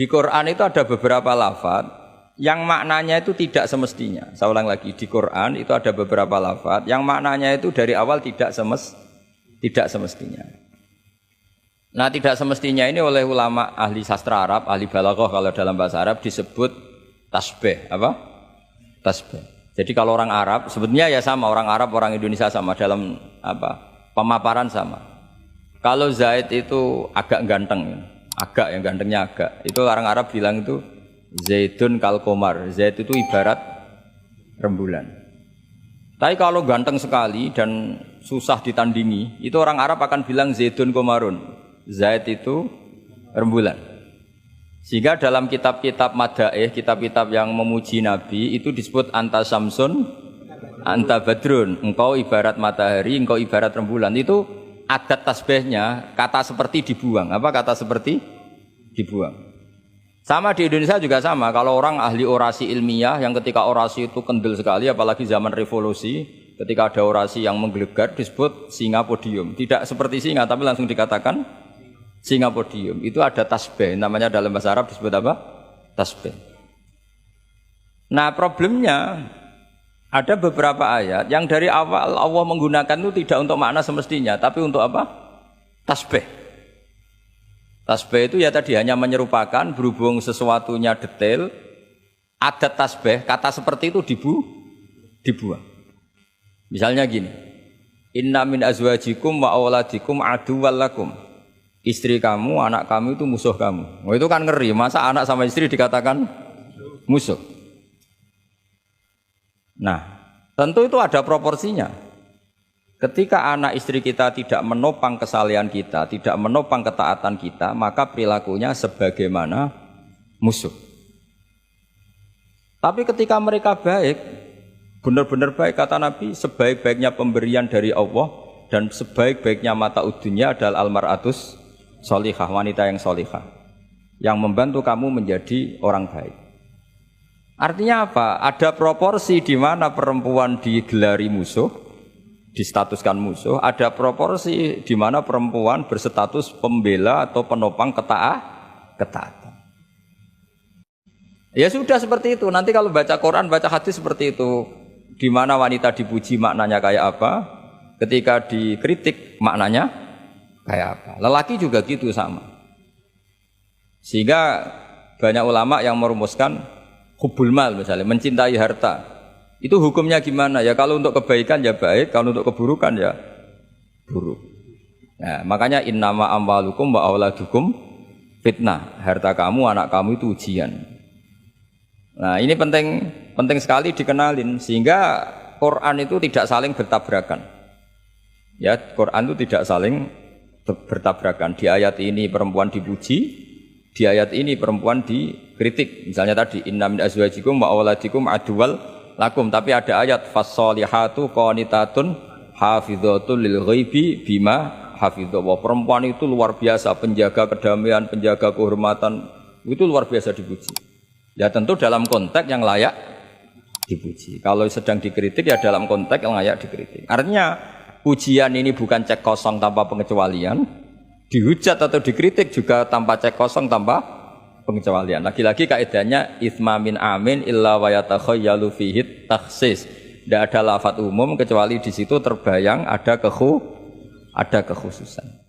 Di Quran itu ada beberapa lafaz yang maknanya itu tidak semestinya. Saya ulang lagi, di Quran itu ada beberapa lafaz yang maknanya itu dari awal tidak semestinya. Nah, tidak semestinya ini oleh ulama ahli sastra Arab, ahli balaghah kalau dalam bahasa Arab disebut tasbih. Apa? Tasbih. Jadi kalau orang Arab, sebetulnya ya sama, orang Arab, orang Indonesia sama dalam pemaparan sama. Kalau Zaid itu agak ganteng, agak yang gantengnya agak. Itu orang Arab bilang itu Zaidun kal qamar. Zaid itu ibarat rembulan. Tapi kalau ganteng sekali dan susah ditandingi, itu orang Arab akan bilang Zaidun qamarun. Zaid itu rembulan. Sehingga dalam kitab-kitab madaih, kitab-kitab yang memuji Nabi itu disebut anta samsun, anta badrun. Engkau ibarat matahari, engkau ibarat rembulan. Itu adat tasbihnya, kata seperti dibuang. Apa kata seperti? Dibuang. Sama di Indonesia juga sama. Kalau orang ahli orasi ilmiah yang ketika orasi itu kendel sekali, apalagi zaman revolusi, ketika ada orasi yang menggelegar disebut singa podium. Tidak seperti singa, tapi langsung dikatakan singa podium. Itu ada tasbih, namanya dalam bahasa Arab disebut apa? Tasbih. Nah, problemnya ada beberapa ayat yang dari awal Allah menggunakan itu tidak untuk makna semestinya, tapi untuk apa? Tasbih. Tasbih itu ya tadi hanya menyerupakan, berhubung sesuatunya detail, adat tasbih, kata seperti itu dibuang. Misalnya gini, inna min azwajikum wa auladikum aduwwal lakum. Istri kamu, anak kamu itu musuh kamu. Oh, itu kan ngeri, masa anak sama istri dikatakan musuh. Nah, tentu itu ada proporsinya. Ketika anak istri kita tidak menopang kesalehan kita, tidak menopang ketaatan kita, maka perilakunya sebagaimana musuh. Tapi ketika mereka baik, benar-benar baik, kata Nabi, sebaik-baiknya pemberian dari Allah dan sebaik-baiknya mata udunya adalah almaratus solihah, wanita yang solihah, yang membantu kamu menjadi orang baik. Artinya apa? Ada proporsi di mana perempuan digelari musuh, distatuskan musuh, ada proporsi di mana perempuan berstatus pembela atau penopang ketaatan. Ya sudah seperti itu. Nanti kalau baca Quran, baca hadis seperti itu. Di mana wanita dipuji maknanya kayak apa? Ketika dikritik maknanya kayak apa? Lelaki juga gitu sama. Sehingga banyak ulama yang merumuskan hubbul mal misalnya, mencintai harta. Itu hukumnya gimana? Ya kalau untuk kebaikan ya baik, kalau untuk keburukan ya buruk. Nah, makanya innama amwalukum wa auladukum fitnah. Harta kamu, anak kamu itu ujian. Nah, ini penting sekali dikenalin sehingga Quran itu tidak saling bertabrakan. Ya, Quran itu tidak saling bertabrakan. Di ayat ini perempuan dipuji, di ayat ini perempuan dikritik. Misalnya tadi inna min azwajikum wa auladikum aduwwal lakum, tapi ada ayat fassolihatu qanitatun hafidzatul lil ghaibi bima hafidza. Perempuan itu luar biasa, penjaga kedamaian, penjaga kehormatan, itu luar biasa dipuji. Ya tentu dalam konteks yang layak dipuji. Kalau sedang dikritik ya dalam konteks yang layak dikritik. Artinya pujian ini bukan cek kosong tanpa pengecualian, dihujat atau dikritik juga tanpa cek kosong tanpa pengecualian. Lagi-lagi kaidahnya itsma min amin illa wa yatakhayyalu fihi takhsis. Tidak ada lafaz umum kecuali di situ terbayang ada kekhususan.